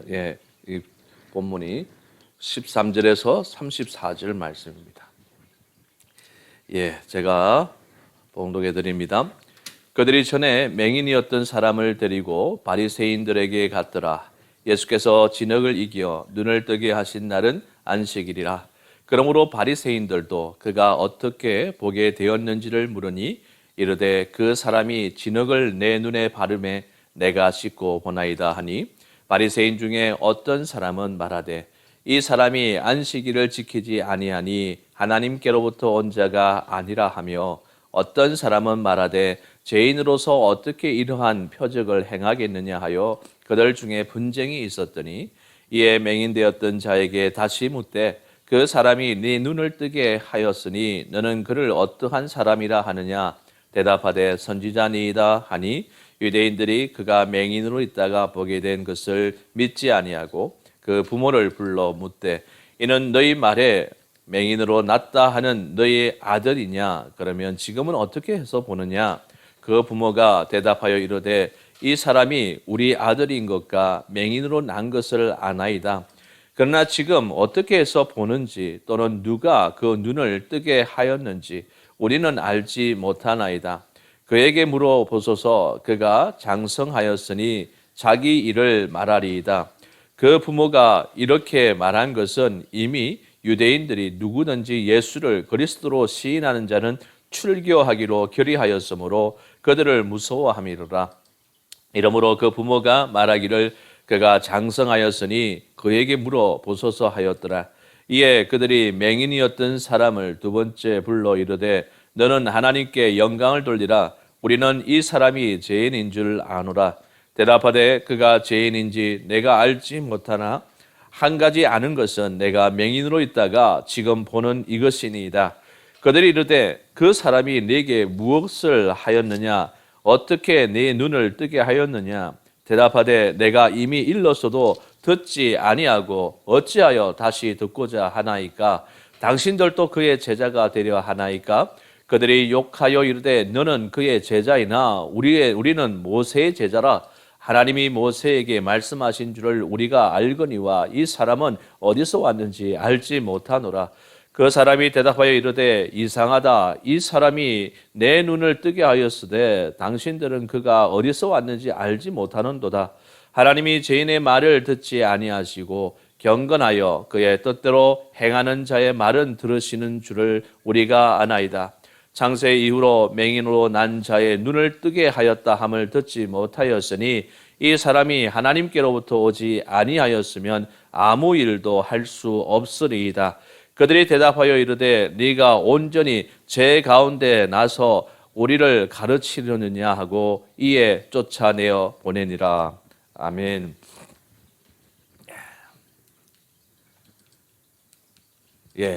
이 본문이 13절에서 34절 말씀입니다. 제가 봉독해 드립니다. 그들이 전에 맹인이었던 사람을 데리고 바리새인들에게 갔더라. 예수께서 진흙을 이겨 눈을 뜨게 하신 날은 안식일이라. 그러므로 바리새인들도 그가 어떻게 보게 되었는지를 물으니 이르되 그 사람이 진흙을 내 눈에 바르매 내가 씻고 보나이다 하니, 바리새인 중에 어떤 사람은 말하되 이 사람이 안식일을 지키지 아니하니 하나님께로부터 온 자가 아니라 하며, 어떤 사람은 말하되 죄인으로서 어떻게 이러한 표적을 행하겠느냐 하여 그들 중에 분쟁이 있었더니, 이에 맹인되었던 자에게 다시 묻되 그 사람이 네 눈을 뜨게 하였으니 너는 그를 어떠한 사람이라 하느냐? 대답하되 선지자니이다 하니, 유대인들이 그가 맹인으로 있다가 보게 된 것을 믿지 아니하고 그 부모를 불러 묻되 이는 너희 말에 맹인으로 났다 하는 너희 아들이냐? 그러면 지금은 어떻게 해서 보느냐? 그 부모가 대답하여 이르되 이 사람이 우리 아들인 것과 맹인으로 난 것을 아나이다. 그러나 지금 어떻게 해서 보는지 또는 누가 그 눈을 뜨게 하였는지 우리는 알지 못하나이다. 그에게 물어보소서. 그가 장성하였으니 자기 일을 말하리이다. 그 부모가 이렇게 말한 것은 이미 유대인들이 누구든지 예수를 그리스도로 시인하는 자는 출교하기로 결의하였으므로 그들을 무서워함이로라. 이러므로 그 부모가 말하기를 그가 장성하였으니 그에게 물어보소서 하였더라. 이에 그들이 맹인이었던 사람을 두 번째 불러 이르되 너는 하나님께 영광을 돌리라. 우리는 이 사람이 죄인인 줄 아노라. 대답하되 그가 죄인인지 내가 알지 못하나 한 가지 아는 것은 내가 맹인으로 있다가 지금 보는 이것이니이다. 그들이 이르되 그 사람이 네게 무엇을 하였느냐? 어떻게 네 눈을 뜨게 하였느냐? 대답하되 내가 이미 일렀어도 듣지 아니하고 어찌하여 다시 듣고자 하나이까? 당신들도 그의 제자가 되려 하나이까? 그들이 욕하여 이르되 너는 그의 제자이나 우리는 모세의 제자라. 하나님이 모세에게 말씀하신 줄을 우리가 알거니와 이 사람은 어디서 왔는지 알지 못하노라. 그 사람이 대답하여 이르되 이상하다. 이 사람이 내 눈을 뜨게 하였으되 당신들은 그가 어디서 왔는지 알지 못하는도다. 하나님이 죄인의 말을 듣지 아니하시고 경건하여 그의 뜻대로 행하는 자의 말은 들으시는 줄을 우리가 아나이다. 창세 이후로 맹인으로 난 자의 눈을 뜨게 하였다 함을 듣지 못하였으니 이 사람이 하나님께로부터 오지 아니하였으면 아무 일도 할 수 없으리이다. 그들이 대답하여 이르되 네가 온전히 죄 가운데 나서 우리를 가르치려느냐 하고 이에 쫓아내어 보내니라. 아멘.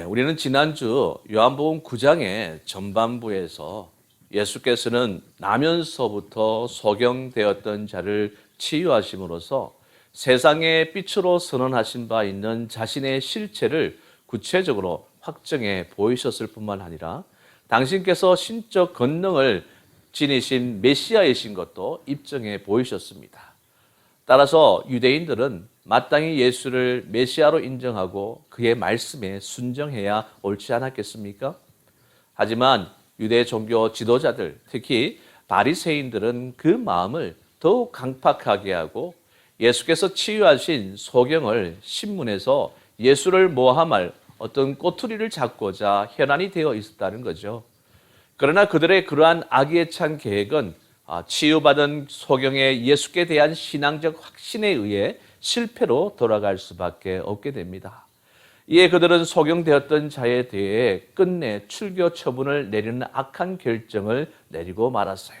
우리는 지난주 요한복음 9장의 전반부에서 예수께서는 나면서부터 소경되었던 자를 치유하심으로써 세상의 빛으로 선언하신 바 있는 자신의 실체를 구체적으로 확정해 보이셨을 뿐만 아니라 당신께서 신적 권능을 지니신 메시아이신 것도 입증해 보이셨습니다. 따라서 유대인들은 마땅히 예수를 메시아로 인정하고 그의 말씀에 순종해야 옳지 않았겠습니까? 하지만 유대 종교 지도자들, 특히 바리새인들은 그 마음을 더욱 강팍하게 하고 예수께서 치유하신 소경을 신문에서 예수를 모함할 어떤 꼬투리를 잡고자 현안이 되어 있었다는 거죠. 그러나 그들의 그러한 악에 찬 계획은 치유받은 소경의 예수께 대한 신앙적 확신에 의해 실패로 돌아갈 수밖에 없게 됩니다. 이에 그들은 소경되었던 자에 대해 끝내 출교 처분을 내리는 악한 결정을 내리고 말았어요.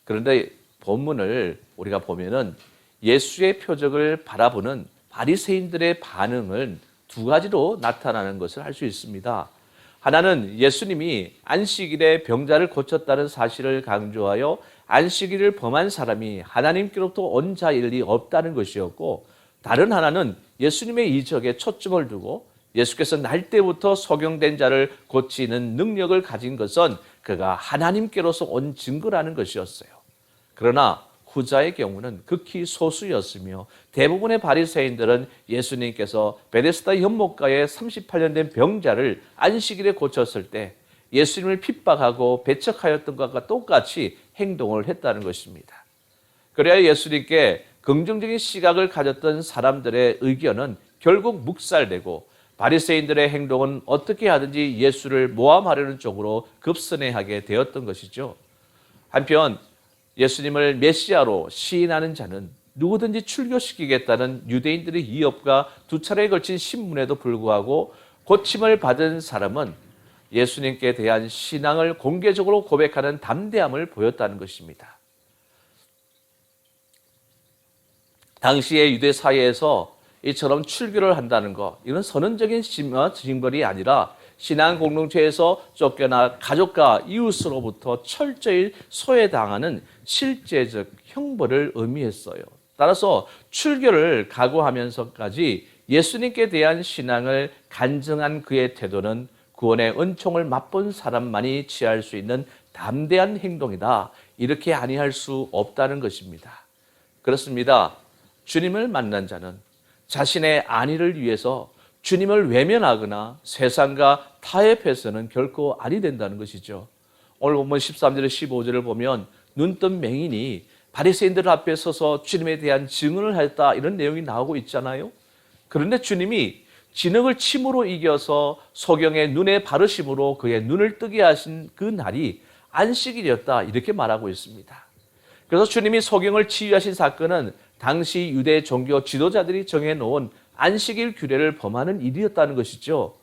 그런데 본문을 우리가 보면은 예수의 표적을 바라보는 바리새인들의 반응은 두 가지로 나타나는 것을 알 수 있습니다. 하나는 예수님이 안식일에 병자를 고쳤다는 사실을 강조하여 안식일을 범한 사람이 하나님께로부터 온 자일 리 없다는 것이었고, 다른 하나는 예수님의 이적에 초점을 두고 예수께서 날 때부터 소경된 자를 고치는 능력을 가진 것은 그가 하나님께로서 온 증거라는 것이었어요. 그러나 후자의 경우는 극히 소수였으며 대부분의 바리새인들은 예수님께서 베데스다 연못가에 38년 된 병자를 안식일에 고쳤을 때 예수님을 핍박하고 배척하였던 것과 똑같이 행동을 했다는 것입니다. 그래야 예수님께 긍정적인 시각을 가졌던 사람들의 의견은 결국 묵살되고 바리새인들의 행동은 어떻게 하든지 예수를 모함하려는 쪽으로 급선회하게 되었던 것이죠. 한편 예수님을 메시아로 시인하는 자는 누구든지 출교시키겠다는 유대인들의 위협과 두 차례에 걸친 신문에도 불구하고 고침을 받은 사람은 예수님께 대한 신앙을 공개적으로 고백하는 담대함을 보였다는 것입니다. 당시의 유대 사회에서 이처럼 출교를 한다는 것, 이건 선언적인 징벌이 아니라 신앙 공동체에서 쫓겨나 가족과 이웃으로부터 철저히 소외당하는 실제적 형벌을 의미했어요. 따라서 출교를 각오하면서까지 예수님께 대한 신앙을 간증한 그의 태도는 구원의 은총을 맛본 사람만이 취할 수 있는 담대한 행동이다. 이렇게 아니할 수 없다는 것입니다. 그렇습니다. 주님을 만난 자는 자신의 안위를 위해서 주님을 외면하거나 세상과 타협해서는 결코 아니 된다는 것이죠. 오늘 본문 13절에 15절을 보면 눈뜬 맹인이 바리새인들 앞에 서서 주님에 대한 증언을 했다, 이런 내용이 나오고 있잖아요. 그런데 주님이 진흙을 침으로 이겨서 소경의 눈에 바르심으로 그의 눈을 뜨게 하신 그 날이 안식일이었다, 이렇게 말하고 있습니다. 그래서 주님이 소경을 치유하신 사건은 당시 유대 종교 지도자들이 정해놓은 안식일 규례를 범하는 일이었다는 것이죠.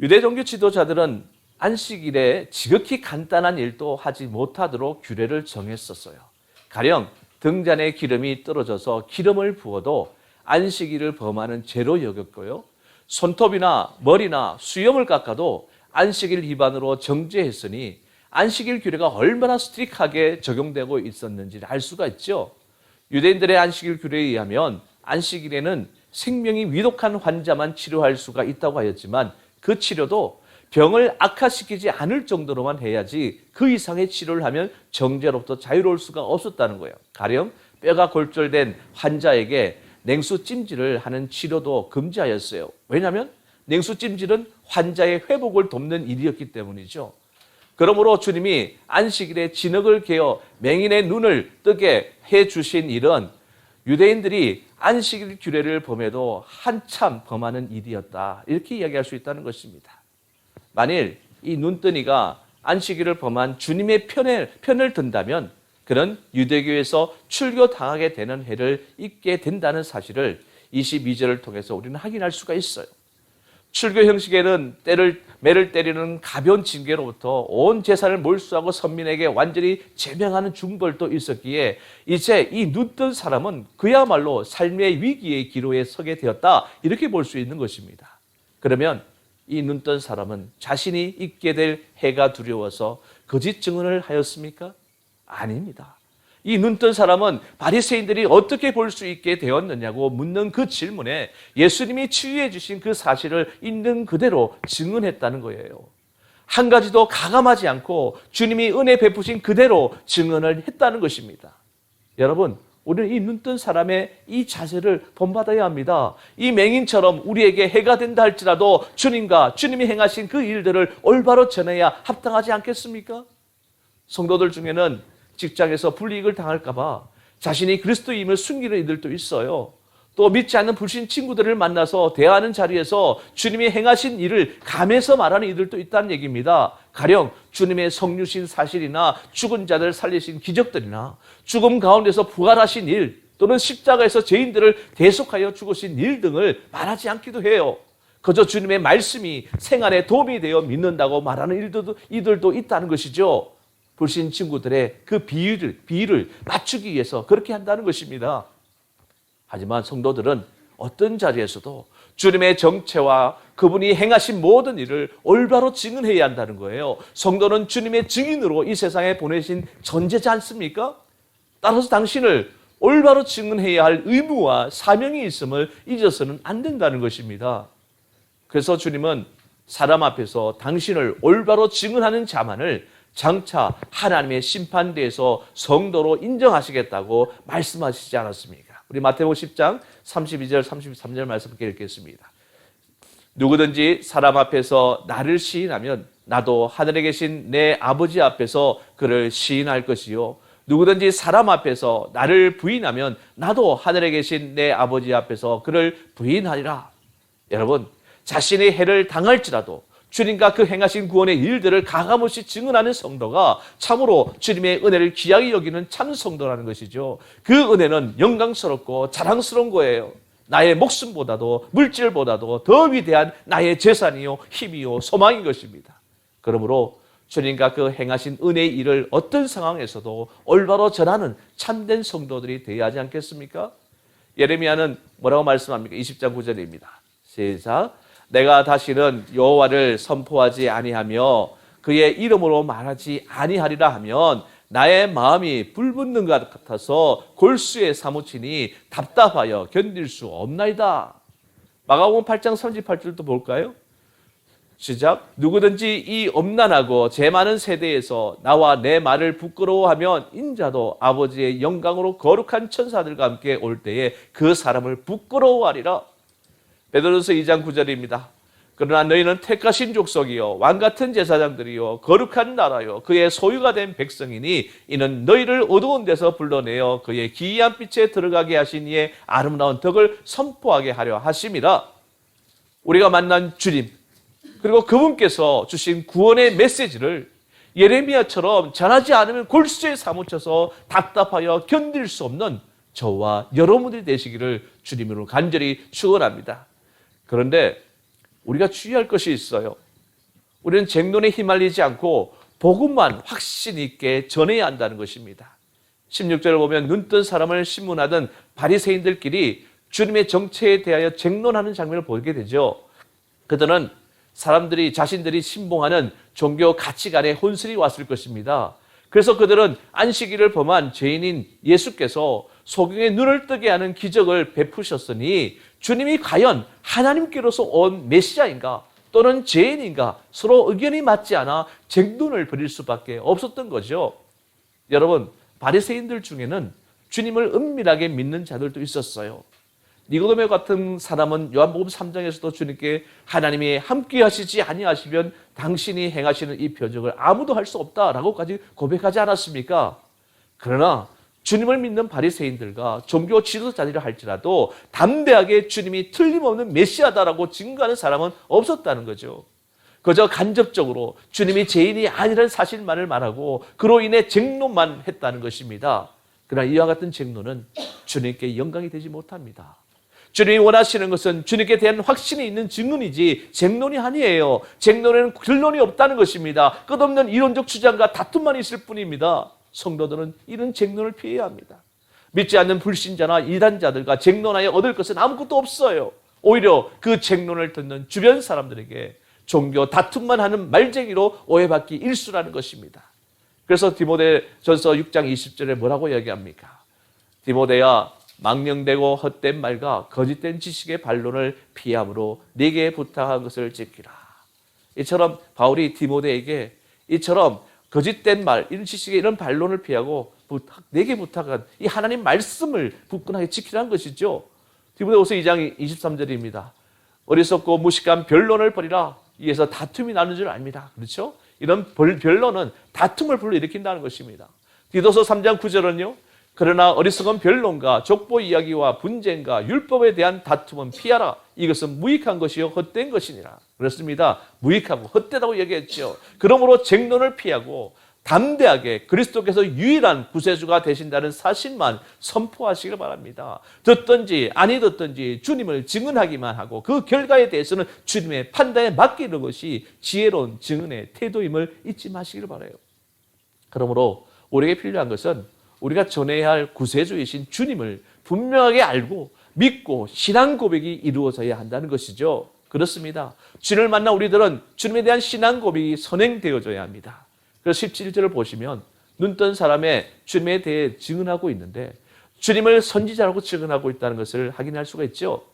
유대 종교 지도자들은 안식일에 지극히 간단한 일도 하지 못하도록 규례를 정했었어요. 가령 등잔에 기름이 떨어져서 기름을 부어도 안식일을 범하는 죄로 여겼고요. 손톱이나 머리나 수염을 깎아도 안식일 위반으로 정죄했으니 안식일 규례가 얼마나 스트릭하게 적용되고 있었는지를 알 수가 있죠. 유대인들의 안식일 규례에 의하면 안식일에는 생명이 위독한 환자만 치료할 수가 있다고 하였지만 그 치료도 병을 악화시키지 않을 정도로만 해야지 그 이상의 치료를 하면 정죄로부터 자유로울 수가 없었다는 거예요. 가령 뼈가 골절된 환자에게 냉수 찜질을 하는 치료도 금지하였어요. 왜냐하면 냉수 찜질은 환자의 회복을 돕는 일이었기 때문이죠. 그러므로 주님이 안식일에 진흙을 개어 맹인의 눈을 뜨게 해주신 일은 유대인들이 안식일 규례를 범해도 한참 범하는 일이었다, 이렇게 이야기할 수 있다는 것입니다. 만일 이 눈뜨니가 안식일을 범한 주님의 편을 든다면 그는 유대교에서 출교당하게 되는 해를 입게 된다는 사실을 22절을 통해서 우리는 확인할 수가 있어요. 출교 형식에는 매를 때리는 가벼운 징계로부터 온 재산을 몰수하고 선민에게 완전히 제명하는 중벌도 있었기에 이제 이 눈뜬 사람은 그야말로 삶의 위기의 기로에 서게 되었다, 이렇게 볼 수 있는 것입니다. 그러면 이 눈뜬 사람은 자신이 입게 될 해가 두려워서 거짓 증언을 하였습니까? 아닙니다. 이 눈뜬 사람은 바리새인들이 어떻게 볼 수 있게 되었느냐고 묻는 그 질문에 예수님이 치유해 주신 그 사실을 있는 그대로 증언했다는 거예요. 한 가지도 가감하지 않고 주님이 은혜 베푸신 그대로 증언을 했다는 것입니다. 여러분, 우리는 이 눈뜬 사람의 이 자세를 본받아야 합니다. 이 맹인처럼 우리에게 해가 된다 할지라도 주님과 주님이 행하신 그 일들을 올바로 전해야 합당하지 않겠습니까? 성도들 중에는 직장에서 불이익을 당할까 봐 자신이 그리스도임을 숨기는 이들도 있어요. 또 믿지 않는 불신 친구들을 만나서 대화하는 자리에서 주님이 행하신 일을 감해서 말하는 이들도 있다는 얘기입니다. 가령 주님의 성육신 사실이나 죽은 자들 살리신 기적들이나 죽음 가운데서 부활하신 일, 또는 십자가에서 죄인들을 대속하여 죽으신 일 등을 말하지 않기도 해요. 그저 주님의 말씀이 생활에 도움이 되어 믿는다고 말하는 이들도 있다는 것이죠. 불신 친구들의 그 비위를 맞추기 위해서 그렇게 한다는 것입니다. 하지만 성도들은 어떤 자리에서도 주님의 정체와 그분이 행하신 모든 일을 올바로 증언해야 한다는 거예요. 성도는 주님의 증인으로 이 세상에 보내신 존재지 않습니까? 따라서 당신을 올바로 증언해야 할 의무와 사명이 있음을 잊어서는 안 된다는 것입니다. 그래서 주님은 사람 앞에서 당신을 올바로 증언하는 자만을 장차 하나님의 심판대에서 성도로 인정하시겠다고 말씀하시지 않았습니까? 우리 마태복음 10장 32절 33절 말씀 함께 읽겠습니다. 누구든지 사람 앞에서 나를 시인하면 나도 하늘에 계신 내 아버지 앞에서 그를 시인할 것이요, 누구든지 사람 앞에서 나를 부인하면 나도 하늘에 계신 내 아버지 앞에서 그를 부인하리라. 여러분, 자신이 해를 당할지라도 주님과 그 행하신 구원의 일들을 가감없이 증언하는 성도가 참으로 주님의 은혜를 귀하게 여기는 참 성도라는 것이죠. 그 은혜는 영광스럽고 자랑스러운 거예요. 나의 목숨보다도 물질보다도 더 위대한 나의 재산이요, 힘이요, 소망인 것입니다. 그러므로 주님과 그 행하신 은혜의 일을 어떤 상황에서도 올바로 전하는 참된 성도들이 되어야 하지 않겠습니까? 예레미야는 뭐라고 말씀합니까? 20장 9절입니다. 시작. 내가 다시는 여호와를 선포하지 아니하며 그의 이름으로 말하지 아니하리라 하면 나의 마음이 불붙는 것 같아서 골수에 사무치니 답답하여 견딜 수 없나이다. 마가복음 8장 38절도 볼까요? 시작. 누구든지 이 엄난하고 재 많은 세대에서 나와 내 말을 부끄러워하면 인자도 아버지의 영광으로 거룩한 천사들과 함께 올 때에 그 사람을 부끄러워하리라. 베드로전서 2장 9절입니다. 그러나 너희는 택하신 족속이요 왕같은 제사장들이요 거룩한 나라요 그의 소유가 된 백성이니 이는 너희를 어두운 데서 불러내어 그의 기이한 빛에 들어가게 하신 이의 아름다운 덕을 선포하게 하려 하심이라. 우리가 만난 주님, 그리고 그분께서 주신 구원의 메시지를 예레미야처럼 전하지 않으면 골수에 사무쳐서 답답하여 견딜 수 없는 저와 여러분들이 되시기를 주님으로 간절히 축원합니다. 그런데 우리가 주의할 것이 있어요. 우리는 쟁론에 휘말리지 않고 복음만 확신 있게 전해야 한다는 것입니다. 16절을 보면 눈뜬 사람을 신문하던 바리새인들끼리 주님의 정체에 대하여 쟁론하는 장면을 보게 되죠. 그들은 사람들이 자신들이 신봉하는 종교 가치관에 혼선이 왔을 것입니다. 그래서 그들은 안식일을 범한 죄인인 예수께서 소경의 눈을 뜨게 하는 기적을 베푸셨으니 주님이 과연 하나님께로서 온 메시아인가 또는 죄인인가 서로 의견이 맞지 않아 쟁론을 벌일 수밖에 없었던 거죠. 여러분, 바리새인들 중에는 주님을 은밀하게 믿는 자들도 있었어요. 니고데모 같은 사람은 요한복음 3장에서도 주님께 하나님이 함께 하시지 아니하시면 당신이 행하시는 이 표적을 아무도 할 수 없다라고까지 고백하지 않았습니까? 그러나 주님을 믿는 바리새인들과 종교 지도자들이라 할지라도 담대하게 주님이 틀림없는 메시아다라고 증거하는 사람은 없었다는 거죠. 그저 간접적으로 주님이 죄인이 아니라는 사실만을 말하고 그로 인해 쟁론만 했다는 것입니다. 그러나 이와 같은 쟁론은 주님께 영광이 되지 못합니다. 주님이 원하시는 것은 주님께 대한 확신이 있는 증언이지 쟁론이 아니에요. 쟁론에는 결론이 없다는 것입니다. 끝없는 이론적 주장과 다툼만 있을 뿐입니다. 성도들은 이런 쟁론을 피해야 합니다. 믿지 않는 불신자나 이단자들과 쟁론하여 얻을 것은 아무것도 없어요. 오히려 그 쟁론을 듣는 주변 사람들에게 종교 다툼만 하는 말쟁이로 오해받기 일쑤라는 것입니다. 그래서 디모데전서 6장 20절에 뭐라고 이야기합니까? 디모데야, 망령되고 헛된 말과 거짓된 지식의 반론을 피함으로 네게 부탁한 것을 지키라. 이처럼 바울이 디모데에게 이처럼 거짓된 말, 이런 지식의 이런 반론을 피하고 내게 부탁한 이 하나님 말씀을 굳건하게 지키라는 것이죠. 디모데후서 2장 23절입니다. 어리석고 무식한 변론을 버리라. 이에서 다툼이 나는 줄 압니다. 그렇죠? 이런 변론은 다툼을 불러일으킨다는 것입니다. 디도서 3장 9절은요. 그러나 어리석은 변론과 족보 이야기와 분쟁과 율법에 대한 다툼은 피하라. 이것은 무익한 것이요 헛된 것이니라. 그렇습니다. 무익하고 헛되다고 얘기했죠. 그러므로 쟁론을 피하고 담대하게 그리스도께서 유일한 구세주가 되신다는 사실만 선포하시길 바랍니다. 듣든지 아니 듣든지 주님을 증언하기만 하고 그 결과에 대해서는 주님의 판단에 맡기는 것이 지혜로운 증언의 태도임을 잊지 마시길 바라요. 그러므로 우리에게 필요한 것은 우리가 전해야 할 구세주이신 주님을 분명하게 알고 믿고 신앙 고백이 이루어져야 한다는 것이죠. 그렇습니다. 주님을 만나 우리들은 주님에 대한 신앙 고백이 선행되어져야 합니다. 그래서 17절을 보시면 눈뜬 사람의 주님에 대해 증언하고 있는데 주님을 선지자라고 증언하고 있다는 것을 확인할 수가 있죠.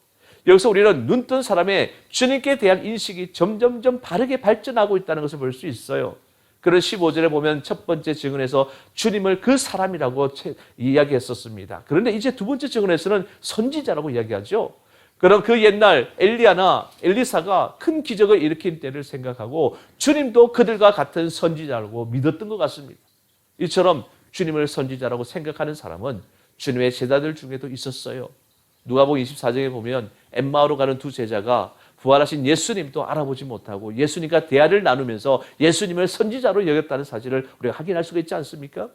여기서 우리는 눈뜬 사람의 주님께 대한 인식이 점점점 바르게 발전하고 있다는 것을 볼 수 있어요. 그런 15절에 보면 첫 번째 증언에서 주님을 그 사람이라고 이야기했었습니다. 그런데 이제 두 번째 증언에서는 선지자라고 이야기하죠. 그럼 그 옛날 엘리야나 엘리사가 큰 기적을 일으킨 때를 생각하고 주님도 그들과 같은 선지자라고 믿었던 것 같습니다. 이처럼 주님을 선지자라고 생각하는 사람은 주님의 제자들 중에도 있었어요. 누가복음 24장에 보면 엠마오로 가는 두 제자가 부활하신 예수님도 알아보지 못하고 예수님과 대화를 나누면서 예수님을 선지자로 여겼다는 사실을 우리가 확인할 수가 있지 않습니까?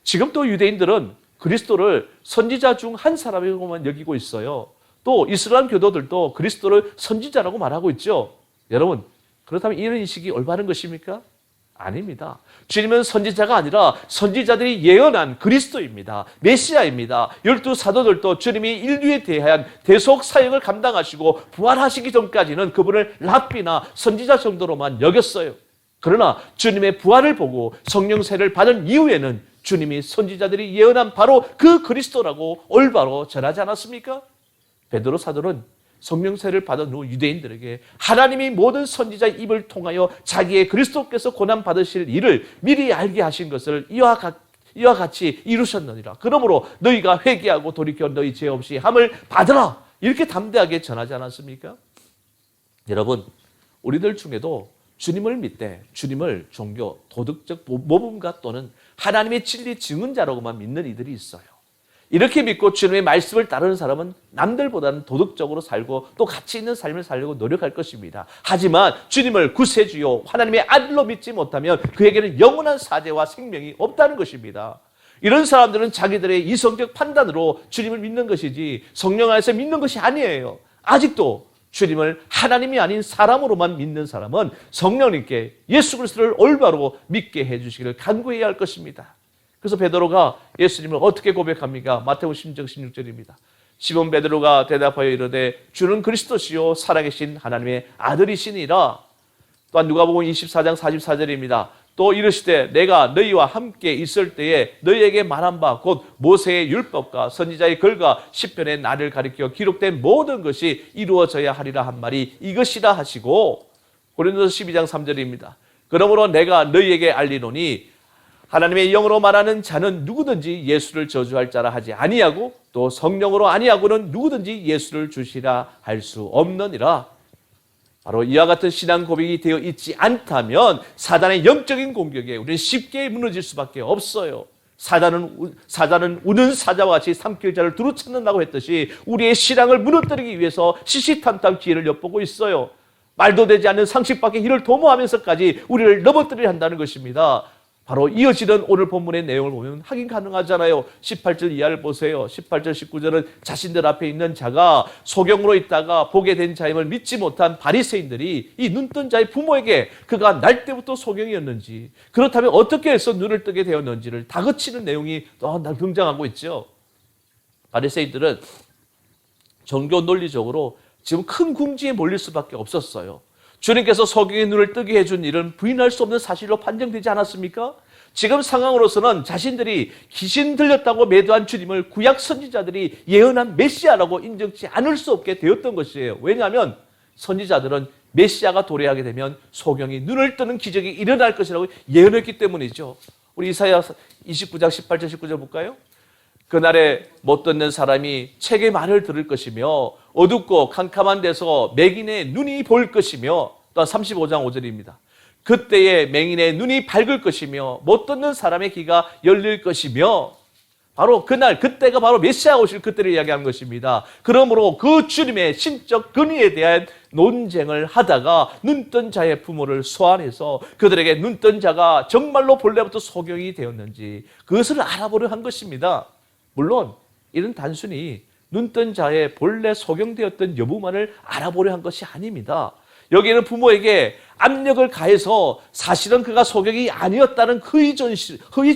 지금 또 유대인들은 그리스도를 선지자 중 한 사람이고만 여기고 있어요. 또 이슬람 교도들도 그리스도를 선지자라고 말하고 있죠. 여러분, 그렇다면 이런 인식이 올바른 것입니까? 아닙니다. 주님은 선지자가 아니라 선지자들이 예언한 그리스도입니다. 메시아입니다. 12사도들도 주님이 인류에 대한 대속 사역을 감당하시고 부활하시기 전까지는 그분을 랍비나 선지자 정도로만 여겼어요. 그러나 주님의 부활을 보고 성령세를 받은 이후에는 주님이 선지자들이 예언한 바로 그 그리스도라고 올바로 전하지 않았습니까? 베드로 사도는 성령세를 받은 후 유대인들에게 하나님이 모든 선지자의 입을 통하여 자기의 그리스도께서 고난받으실 일을 미리 알게 하신 것을 이와 같이 이루셨느니라. 그러므로 너희가 회개하고 돌이켜 너희 죄 없이 함을 받으라. 이렇게 담대하게 전하지 않았습니까? 여러분, 우리들 중에도 주님을 믿되 주님을 종교, 도덕적 모범가 또는 하나님의 진리 증언자라고만 믿는 이들이 있어요. 이렇게 믿고 주님의 말씀을 따르는 사람은 남들보다는 도덕적으로 살고 또 가치 있는 삶을 살려고 노력할 것입니다. 하지만 주님을 구세주요 하나님의 아들로 믿지 못하면 그에게는 영원한 사죄와 생명이 없다는 것입니다. 이런 사람들은 자기들의 이성적 판단으로 주님을 믿는 것이지 성령 안에서 믿는 것이 아니에요. 아직도 주님을 하나님이 아닌 사람으로만 믿는 사람은 성령님께 예수 그리스도를 올바로 믿게 해주시기를 간구해야 할 것입니다. 그래서 베드로가 예수님을 어떻게 고백합니까? 마태복음 10장 16절입니다. 시몬 베드로가 대답하여 이르되 주는 그리스도시요 살아계신 하나님의 아들이시니라. 또한 누가복음 24장 44절입니다. 또 이르시되 내가 너희와 함께 있을 때에 너희에게 말한 바 곧 모세의 율법과 선지자의 글과 시편의 나를 가리켜 기록된 모든 것이 이루어져야 하리라 한 말이 이것이라 하시고 고린도서 12장 3절입니다. 그러므로 내가 너희에게 알리노니 하나님의 영으로 말하는 자는 누구든지 예수를 저주할 자라 하지 아니하고 또 성령으로 아니하고는 누구든지 예수를 주시라 할 수 없느니라. 바로 이와 같은 신앙 고백이 되어 있지 않다면 사단의 영적인 공격에 우리는 쉽게 무너질 수밖에 없어요. 사단은 우는 사자와 같이 삼킬 자를 두루 찾는다고 했듯이 우리의 신앙을 무너뜨리기 위해서 시시탐탐 기회를 엿보고 있어요. 말도 되지 않는 상식 밖의 일을 도모하면서까지 우리를 넘어뜨리려 한다는 것입니다. 바로 이어지는 오늘 본문의 내용을 보면 확인 가능하잖아요. 18절 이하를 보세요. 18절 19절은 자신들 앞에 있는 자가 소경으로 있다가 보게 된 자임을 믿지 못한 바리새인들이 이 눈뜬 자의 부모에게 그가 날 때부터 소경이었는지 그렇다면 어떻게 해서 눈을 뜨게 되었는지를 다그치는 내용이 또 등장하고 있죠. 바리새인들은 종교 논리적으로 지금 큰 궁지에 몰릴 수밖에 없었어요. 주님께서 소경의 눈을 뜨게 해준 일은 부인할 수 없는 사실로 판정되지 않았습니까? 지금 상황으로서는 자신들이 귀신 들렸다고 매도한 주님을 구약 선지자들이 예언한 메시아라고 인정치 않을 수 없게 되었던 것이에요. 왜냐하면 선지자들은 메시아가 도래하게 되면 소경이 눈을 뜨는 기적이 일어날 것이라고 예언했기 때문이죠. 우리 이사야 29장 18절 19절 볼까요? 그날에 못 듣는 사람이 책의 말을 들을 것이며 어둡고 캄캄한 데서 맹인의 눈이 보일 것이며 또한 35장 5절입니다. 그때에 맹인의 눈이 밝을 것이며 못 듣는 사람의 귀가 열릴 것이며 바로 그날 그때가 바로 메시아가 오실 그때를 이야기하는 것입니다. 그러므로 그 주님의 신적 근위에 대한 논쟁을 하다가 눈뜬 자의 부모를 소환해서 그들에게 눈뜬 자가 정말로 본래부터 소경이 되었는지 그것을 알아보려 한 것입니다. 물론 이는 단순히 눈뜬 자의 본래 소경되었던 여부만을 알아보려 한 것이 아닙니다. 여기에는 부모에게 압력을 가해서 사실은 그가 소경이 아니었다는 허위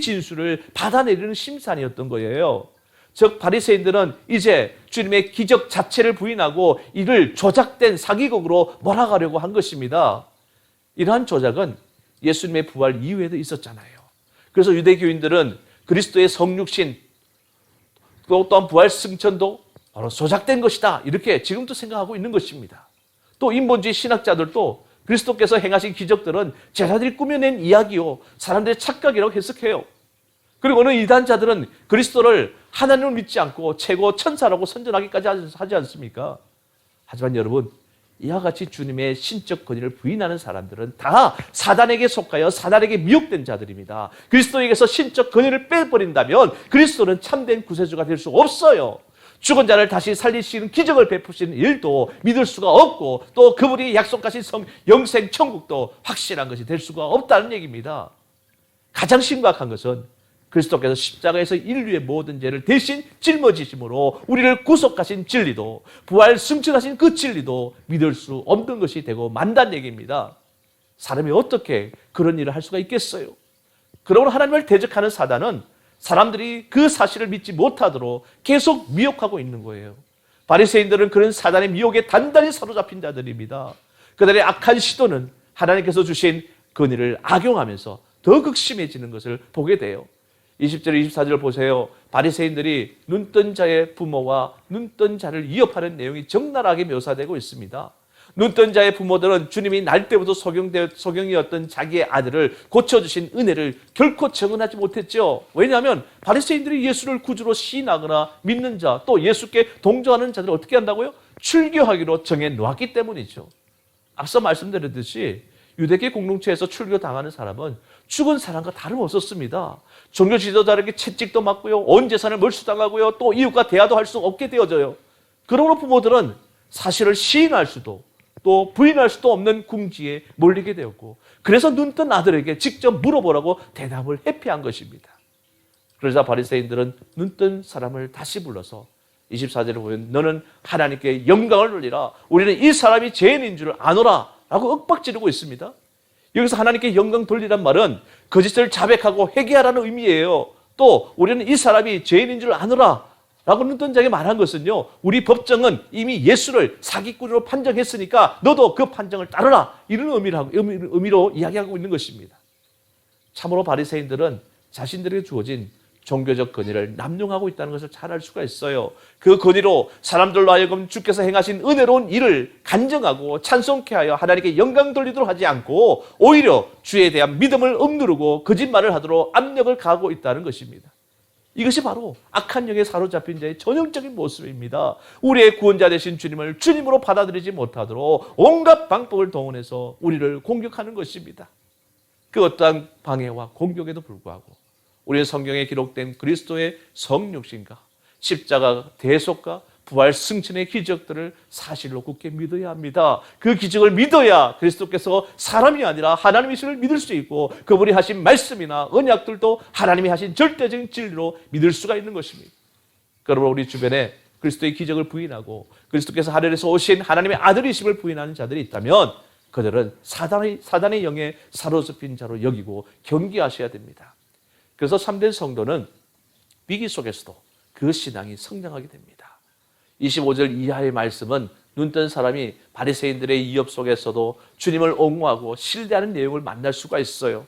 진술을 받아내리는 심산이었던 거예요. 즉 바리새인들은 이제 주님의 기적 자체를 부인하고 이를 조작된 사기극으로 몰아가려고 한 것입니다. 이러한 조작은 예수님의 부활 이후에도 있었잖아요. 그래서 유대교인들은 그리스도의 성육신 또한 부활 승천도 바로 조작된 것이다. 이렇게 지금도 생각하고 있는 것입니다. 또 인본주의 신학자들도 그리스도께서 행하신 기적들은 제자들이 꾸며낸 이야기요, 사람들의 착각이라고 해석해요. 그리고 어느 이단자들은 그리스도를 하나님을 믿지 않고 최고 천사라고 선전하기까지 하지 않습니까? 하지만 여러분, 이와 같이 주님의 신적 권위를 부인하는 사람들은 다 사단에게 속하여 사단에게 미혹된 자들입니다. 그리스도에게서 신적 권위를 빼버린다면 그리스도는 참된 구세주가 될 수 없어요. 죽은 자를 다시 살리시는 기적을 베푸시는 일도 믿을 수가 없고, 또 그분이 약속하신 영생 천국도 확실한 것이 될 수가 없다는 얘기입니다. 가장 심각한 것은 그리스도께서 십자가에서 인류의 모든 죄를 대신 짊어지심으로 우리를 구속하신 진리도, 부활 승천하신 그 진리도 믿을 수 없는 것이 되고 만다는 얘기입니다. 사람이 어떻게 그런 일을 할 수가 있겠어요? 그러므로 하나님을 대적하는 사단은 사람들이 그 사실을 믿지 못하도록 계속 미혹하고 있는 거예요. 바리새인들은 그런 사단의 미혹에 단단히 사로잡힌 자들입니다. 그들의 악한 시도는 하나님께서 주신 권위를 악용하면서 더 극심해지는 것을 보게 돼요. 20절, 24절 보세요. 바리새인들이 눈뜬 자의 부모와 눈뜬 자를 위협하는 내용이 적나라하게 묘사되고 있습니다. 눈뜬 자의 부모들은 주님이 날 때부터 소경이었던 자기의 아들을 고쳐주신 은혜를 결코 정언하지 못했죠. 왜냐하면 바리새인들이 예수를 구주로 시인하거나 믿는 자, 또 예수께 동조하는 자들을 어떻게 한다고요? 출교하기로 정해놓았기 때문이죠. 앞서 말씀드렸듯이 유대계 공동체에서 출교당하는 사람은 죽은 사람과 다름없었습니다. 종교 지도자에게 채찍도 맞고요, 온 재산을 몰수당하고요, 또 이웃과 대화도 할 수 없게 되어져요. 그러므로 부모들은 사실을 시인할 수도 또 부인할 수도 없는 궁지에 몰리게 되었고, 그래서 눈뜬 아들에게 직접 물어보라고 대답을 회피한 것입니다. 그러자 바리새인들은 눈뜬 사람을 다시 불러서 24절에 보면 너는 하나님께 영광을 돌리라, 우리는 이 사람이 죄인인 줄 아노라 라고 윽박지르고 있습니다. 여기서 하나님께 영광 돌리란 말은 거짓을 자백하고 회개하라는 의미예요. 또 우리는 이 사람이 죄인인 줄 아노라 라고 눈뜬 자에게 말한 것은요, 우리 법정은 이미 예수를 사기꾼으로 판정했으니까 너도 그 판정을 따르라, 이런 의미로 이야기하고 있는 것입니다. 참으로 바리새인들은 자신들에게 주어진 종교적 권위를 남용하고 있다는 것을 잘 알 수가 있어요. 그 권위로 사람들로 하여금 주께서 행하신 은혜로운 일을 간증하고 찬송케 하여 하나님께 영광 돌리도록 하지 않고 오히려 주에 대한 믿음을 억누르고 거짓말을 하도록 압력을 가하고 있다는 것입니다. 이것이 바로 악한 영에 사로잡힌 자의 전형적인 모습입니다. 우리의 구원자 되신 주님을 주님으로 받아들이지 못하도록 온갖 방법을 동원해서 우리를 공격하는 것입니다. 그 어떠한 방해와 공격에도 불구하고 우리는 성경에 기록된 그리스도의 성육신과 십자가 대속과 부활 승천의 기적들을 사실로 굳게 믿어야 합니다. 그 기적을 믿어야 그리스도께서 사람이 아니라 하나님이심을 믿을 수 있고, 그분이 하신 말씀이나 언약들도 하나님이 하신 절대적인 진리로 믿을 수가 있는 것입니다. 그러므로 우리 주변에 그리스도의 기적을 부인하고 그리스도께서 하늘에서 오신 하나님의 아들이심을 부인하는 자들이 있다면 그들은 사단의 영에 사로잡힌 자로 여기고 경계하셔야 됩니다. 그래서 참된 성도는 위기 속에서도 그 신앙이 성장하게 됩니다. 25절 이하의 말씀은 눈뜬 사람이 바리새인들의 위협 속에서도 주님을 옹호하고 신뢰하는 내용을 만날 수가 있어요.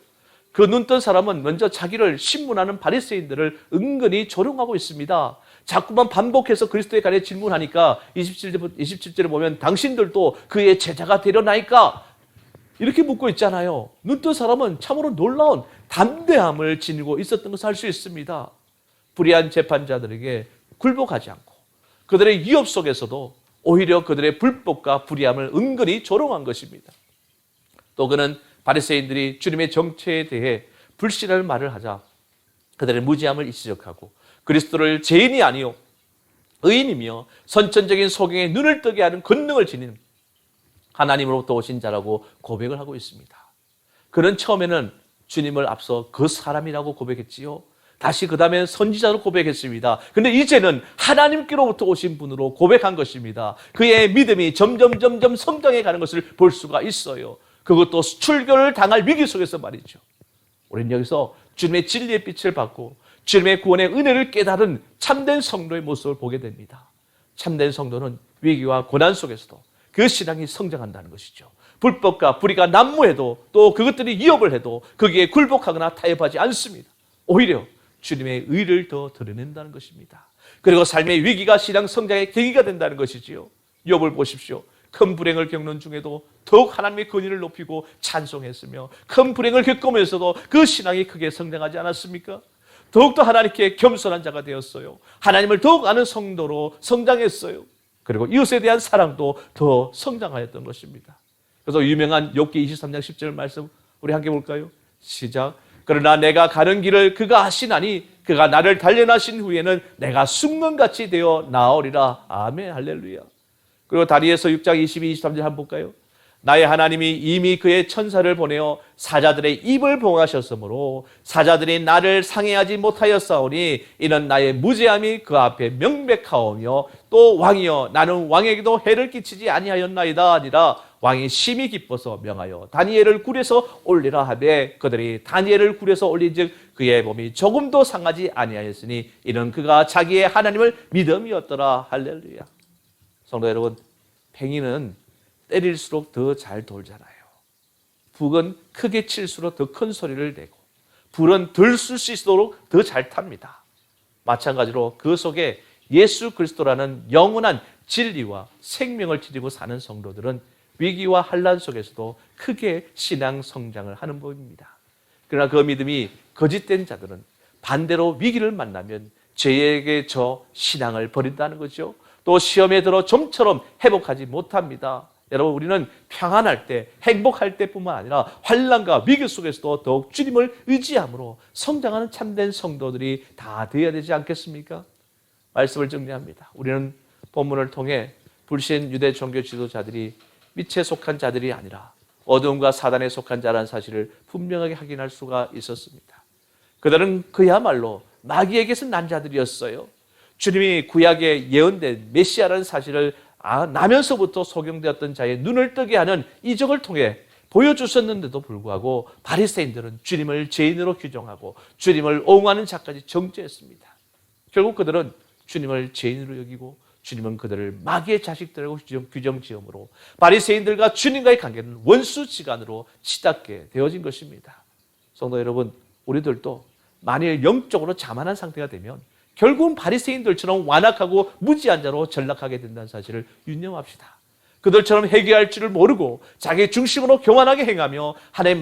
그 눈뜬 사람은 먼저 자기를 신문하는 바리새인들을 은근히 조롱하고 있습니다. 자꾸만 반복해서 그리스도에 관해 질문하니까 27절에 보면 당신들도 그의 제자가 되려나이까? 이렇게 묻고 있잖아요. 눈뜬 사람은 참으로 놀라운 담대함을 지니고 있었던 것을 알 수 있습니다. 불의한 재판자들에게 굴복하지 않고 그들의 위협 속에서도 오히려 그들의 불법과 불의함을 은근히 조롱한 것입니다. 또 그는 바리새인들이 주님의 정체에 대해 불신할 말을 하자 그들의 무지함을 지적하고 그리스도를 죄인이 아니요 의인이며 선천적인 소경의 눈을 뜨게 하는 권능을 지닌 하나님으로부터 오신 자라고 고백을 하고 있습니다. 그는 처음에는 주님을 앞서 그 사람이라고 고백했지요. 다시 그 다음에 선지자로 고백했습니다. 그런데 이제는 하나님께로부터 오신 분으로 고백한 것입니다. 그의 믿음이 점점 성장해 가는 것을 볼 수가 있어요. 그것도 출교를 당할 위기 속에서 말이죠. 우리는 여기서 주님의 진리의 빛을 받고 주님의 구원의 은혜를 깨달은 참된 성도의 모습을 보게 됩니다. 참된 성도는 위기와 고난 속에서도 그 신앙이 성장한다는 것이죠. 불법과 불의가 난무해도 또 그것들이 위협을 해도 거기에 굴복하거나 타협하지 않습니다. 오히려 주님의 의를 더 드러낸다는 것입니다. 그리고 삶의 위기가 신앙 성장의 계기가 된다는 것이지요. 욥을 보십시오. 큰 불행을 겪는 중에도 더욱 하나님의 권위를 높이고 찬송했으며 큰 불행을 겪으면서도 그 신앙이 크게 성장하지 않았습니까? 더욱더 하나님께 겸손한 자가 되었어요. 하나님을 더욱 아는 성도로 성장했어요. 그리고 이웃에 대한 사랑도 더 성장하였던 것입니다. 그래서 유명한 욥기 23장 10절 말씀 우리 함께 볼까요? 시작. 그러나 내가 가는 길을 그가 하시나니 그가 나를 단련하신 후에는 내가 숭문같이 되어 나으리라. 아멘. 할렐루야. 그리고 다니엘서 6장 22, 23절 한번 볼까요? 나의 하나님이 이미 그의 천사를 보내어 사자들의 입을 봉하셨으므로 사자들이 나를 상해하지 못하였사오니 이는 나의 무죄함이 그 앞에 명백하오며 또 왕이여 나는 왕에게도 해를 끼치지 아니하였나이다 아니라 왕이 심히 기뻐서 명하여 다니엘을 굴에서 올리라 하되 그들이 다니엘을 굴에서 올린즉 그의 몸이 조금도 상하지 아니하였으니 이는 그가 자기의 하나님을 믿음이었더라. 할렐루야. 성도 여러분, 팽이는 때릴수록 더 잘 돌잖아요. 북은 크게 칠수록 더 큰 소리를 내고 불은 덜 쓸 수 있도록 더 잘 탑니다. 마찬가지로 그 속에 예수 그리스도라는 영원한 진리와 생명을 지니고 사는 성도들은 위기와 환난 속에서도 크게 신앙 성장을 하는 법입니다. 그러나 그 믿음이 거짓된 자들은 반대로 위기를 만나면 죄에게 저 신앙을 버린다는 거죠. 또 시험에 들어 좀처럼 회복하지 못합니다. 여러분, 우리는 평안할 때, 행복할 때뿐만 아니라 환난과 위기 속에서도 더욱 주님을 의지함으로 성장하는 참된 성도들이 다 되어야 되지 않겠습니까? 말씀을 정리합니다. 우리는 본문을 통해 불신 유대 종교 지도자들이 빛에 속한 자들이 아니라 어두움과 사단에 속한 자라는 사실을 분명하게 확인할 수가 있었습니다. 그들은 그야말로 마귀에게서 난 자들이었어요. 주님이 구약에 예언된 메시아라는 사실을 나면서부터 소경되었던 자의 눈을 뜨게 하는 이적을 통해 보여주셨는데도 불구하고 바리새인들은 주님을 죄인으로 규정하고 주님을 옹호하는 자까지 정죄했습니다. 결국 그들은 주님을 죄인으로 여기고 주님은 그들을 마귀의 자식들이라고 규정지음으로 바리새인들과 주님과의 관계는 원수지간으로 치닫게 되어진 것입니다. 성도 여러분, 우리들도 만일 영적으로 자만한 상태가 되면 결국은 바리새인들처럼 완악하고 무지한 자로 전락하게 된다는 사실을 유념합시다. 그들처럼 회개할 줄을 모르고 자기 중심으로 교만하게 행하며 하나님의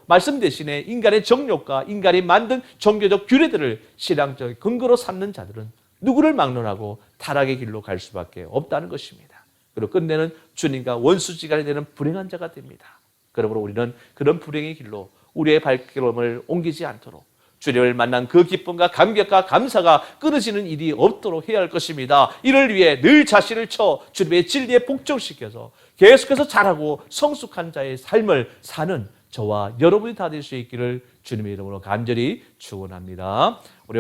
말씀 대신에 인간의 정욕과 인간이 만든 종교적 규례들을 신앙적 근거로 삼는 자들은 누구를 막론하고 타락의 길로 갈 수밖에 없다는 것입니다. 그리고 끝내는 주님과 원수지간이 되는 불행한 자가 됩니다. 그러므로 우리는 그런 불행의 길로 우리의 발걸음을 옮기지 않도록 주님을 만난 그 기쁨과 감격과 감사가 끊어지는 일이 없도록 해야 할 것입니다. 이를 위해 늘 자신을 쳐 주님의 진리에 복종시켜서 계속해서 자라고 성숙한 자의 삶을 사는 저와 여러분이 다 될 수 있기를 주님의 이름으로 간절히 축원합니다.